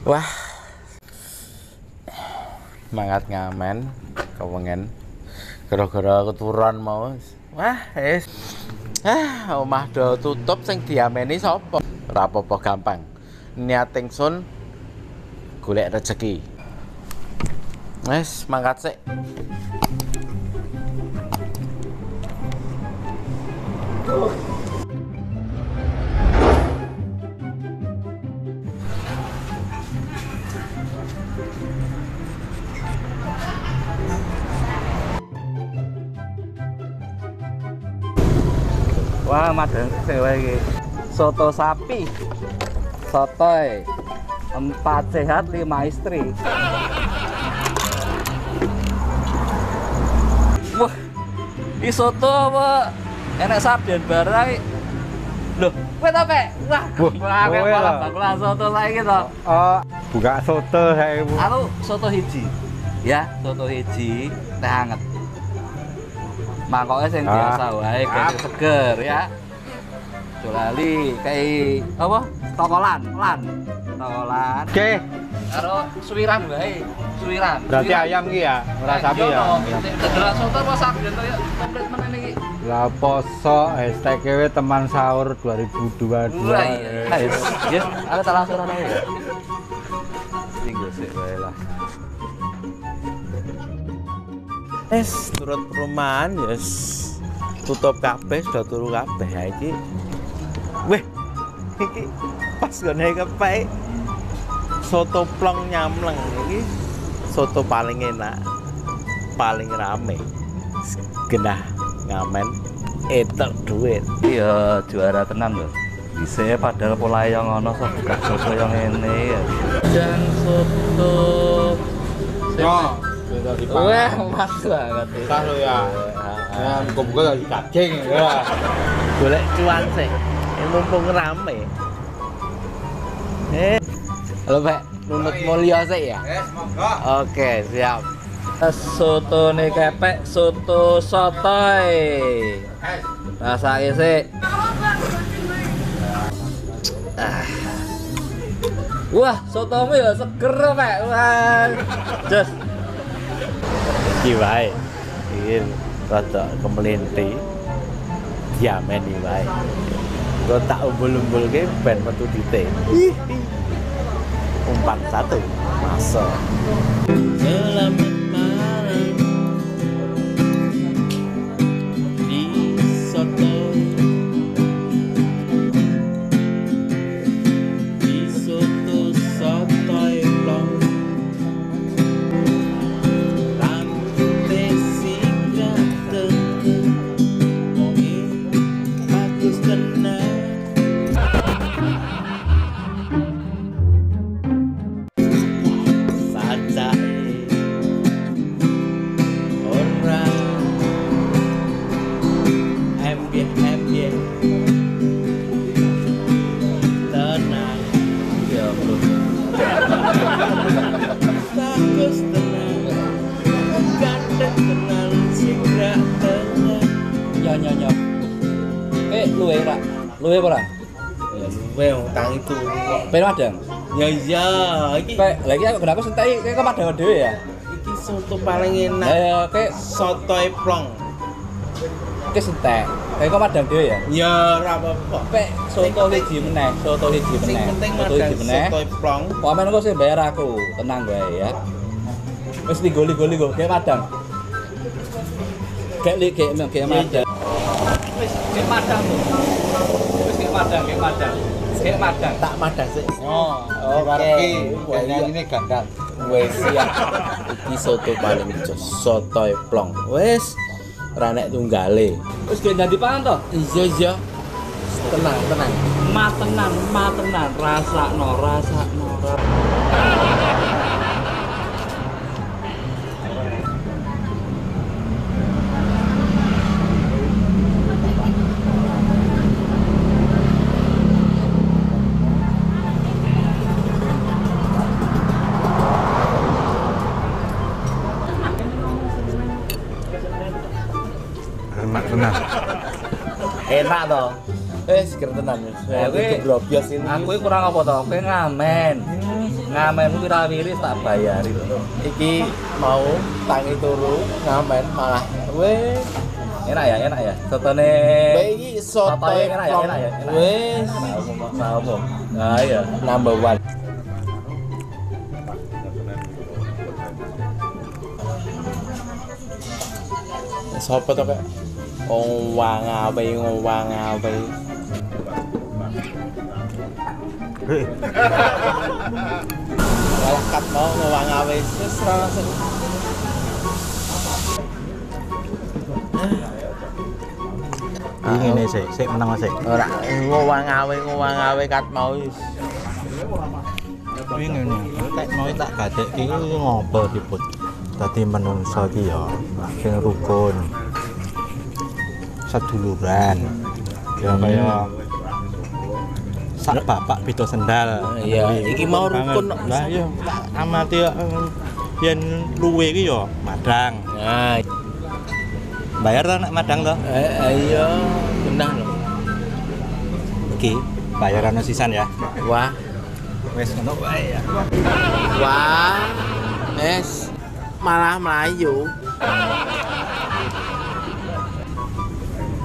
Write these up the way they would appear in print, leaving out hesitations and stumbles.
Wah, semangat ngamen, kewengen. Gara-gara keturunan mau. Wah, omah do tutup sing diameni sapa? Ora apa-apa gampang. Niat ingsun golek rezeki. Wes, mangkat sik. Wah, madang sewa iki. Soto sapi. Sotoy. 4 sehat 5 istri. Wah. Iki soto apa? Enak sarden barang. Loh, kowe ta, Pak? Wah, malah soto saiki to. Oh, buka soto saya Bu. Aku soto hiji. Ya, soto hiji teh hangat. Mangkoknya yang biasa wae kayak seger ya. Jolali kayak apa? Tokolan. Oke. Karo suwiran wae. Suwiran. Berarti ayam ki ya, ora sapi ya. Delok soto apa sarden to ya komplit meneh iki. Lah poso hashtag we teman sahur 2022. Yes, aku tak langsung ana ya. Tinggal sik wae lah. Turut perumahan yes. Tutup kabeh, sudah turu kabeh ha iki. Weh. Iki pas gone kepek. Soto plong nyamleng iki soto paling enak. Paling rame. Genah ngamen etok duit. Iya, juara tenan lho. Dhisik padahal pola yang ngono sok buka soto yang ngene ya. Dan soto wah, mas banget. Sah lo ya. Ya, buka lagi cacing ya. Golek cuan sih. Mumpung rame. Halo, Pak. Nunut mulya sik ya? Monggo. Oke, siap. Soto nih kepek, soto sotoy. Rasake sik. Wah, sotomu ya seger, Pak. Wah. Jos. Iki wae. Iki rada kemelinti. Diameni wae. Kok tak umbul-umbulke ben metu dite. Umpan satu. Masuk. Selamat malam. Di soto. Di soto sotoy plong. Luwe ora? Luwe apa ora? Luwe utang itu. Pen madang. Ya iya, iki Lagi aku kenapa sentai kayak kok madang dhewe ya? iki soto paling enak. Ya kayak Sotoy plong. iki sentek. Kayak kok madang dhewe ya? Ya ora apa-apa. Pek soto hiji meneh, soto hiji Sing meneh. penting Soto madang hiji meneh. sotoy plong. Komen kok sih bayar aku, tenang wae ya. Wis digoli-goli kok kayak madang. Kayak madang. Wis kayak madang tuh. Wis kayak madang. Kayak madang. Tak madah sih. Oh, Oke. Kayaknya ini gandang. Wes siap. Iki soto paling jos, sotoy plong. Wes ra nek tunggale. Wis kayak dadi pangan to? Iya. Tenang. Matenan, rasakno. Enak tenang. Enak toh. Seger tenan wis. Kowe Geblobyos ini. Aku iki kurang apa to? Kowe ngamen. Ngamen wira-wiri tak bayari lho. Iki mau tangi turu ngamen malah weh. Enak ya. Sotone Weh iki soto Sotoy enak ya, plong. enak ya. Wes Apa? Nah iya. number one. Sopo to kak? Ngowang apa? Malah kat mau ngowang apa? Wis ra langsung. Ini sik menang sik. Ora ngowang awe kat mau wis. Kuwi ngene, tek mau tak gadek iki ngopo diput. Dadi menungso iki ya sing rukun. Seduluran. Ya kaya sak bapak beda sendal. Iya, iki mau rukun. Lah iya, tak amati yen luwe iki ya madang. Nah, Bayar ta nek madang to? iya, benar loh. Iki bayaran sisan ya. Wah, Wis ngono wae ya. wah, malah Melayu.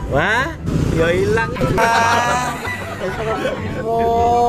Wah, yo hilang. Oh.